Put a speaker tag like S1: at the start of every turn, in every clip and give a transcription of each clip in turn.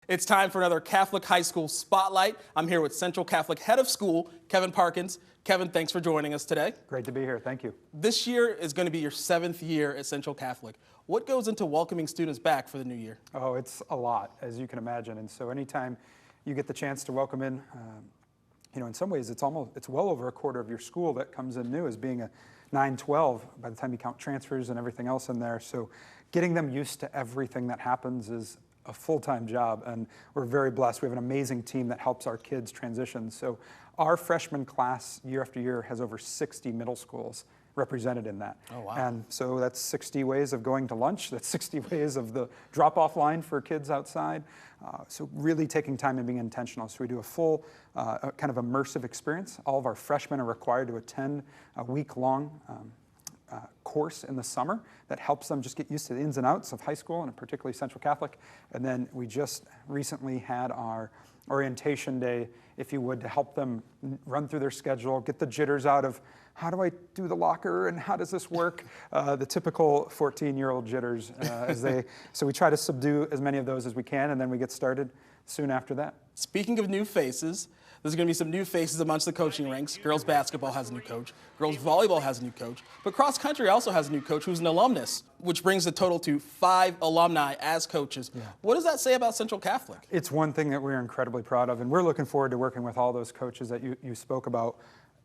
S1: It's time for another Catholic High School Spotlight. I'm here with Central Catholic Head of School, Kevin Parkins. Kevin, thanks for joining us today.
S2: Great to be here. Thank you.
S1: This year is going to be your 7th year at Central Catholic. What goes into welcoming students back for the new year?
S2: Oh, it's a lot, as you can imagine. And so anytime you get the chance to welcome in, in some ways it's well over a quarter of your school that comes in new as being a 9-12 by the time you count transfers and everything else in there. So getting them used to everything that happens is a full-time job, and we're very blessed. We have an amazing team that helps our kids transition. So our freshman class year after year has over 60 middle schools represented in that.
S1: Oh, wow.
S2: And so that's 60 ways of going to lunch. That's 60 ways of the drop-off line for kids outside. So really taking time and being intentional. So we do a full kind of immersive experience. All of our freshmen are required to attend a week-long course in the summer that helps them just get used to the ins and outs of high school, and particularly Central Catholic. And then we just recently had our orientation day, if you would, to help them run through their schedule, get the jitters out of how do I do the locker and how does this work? The typical 14-year-old jitters. So we try to subdue as many of those as we can, and then we get started soon after that.
S1: Speaking of new faces, there's going to be some new faces amongst the coaching ranks. Girls basketball has a new coach. Girls volleyball has a new coach. But cross country also has a new coach who's an alumnus, which brings the total to 5 alumni as coaches. Yeah. What does that say about Central Catholic?
S2: It's one thing that we're incredibly proud of, and we're looking forward to working with all those coaches that you spoke about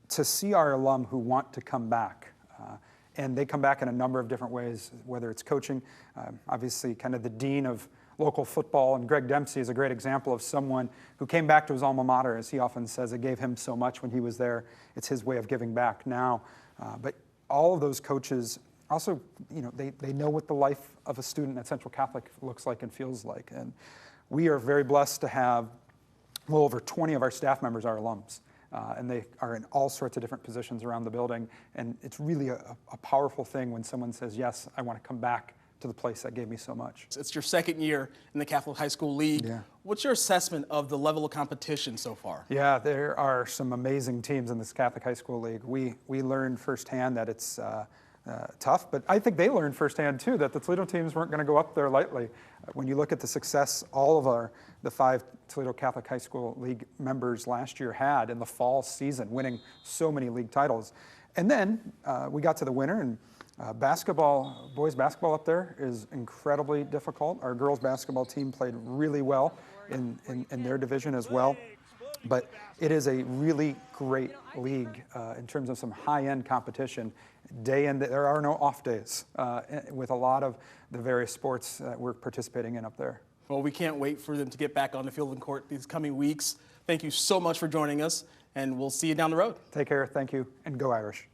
S2: to see our alum who want to come back. And they come back in a number of different ways, whether it's coaching, obviously kind of the dean of local football, and Greg Dempsey is a great example of someone who came back to his alma mater. As he often says, it gave him so much when he was there. It's his way of giving back now. But all of those coaches also, they know what the life of a student at Central Catholic looks like and feels like. And we are very blessed to have well over 20 of our staff members are alums. And they are in all sorts of different positions around the building. And it's really a powerful thing when someone says, yes, I want to come back to the place that gave me so much.
S1: It's your 2nd year in the Catholic High School League.
S2: Yeah.
S1: What's your assessment of the level of competition so far?
S2: Yeah, there are some amazing teams in this Catholic High School League. We learned firsthand that it's tough, but I think they learned firsthand too that the Toledo teams weren't going to go up there lightly. When you look at the success all of the 5 Toledo Catholic High School League members last year had in the fall season, winning so many league titles. And then we got to the winter, and boys basketball up there is incredibly difficult. Our girls basketball team played really well in their division as well. But it is a really great league in terms of some high-end competition. There are no off days with a lot of the various sports that we're participating in up there.
S1: Well, we can't wait for them to get back on the field and court these coming weeks. Thank you so much for joining us, and we'll see you down the road.
S2: Take care. Thank you, and go Irish.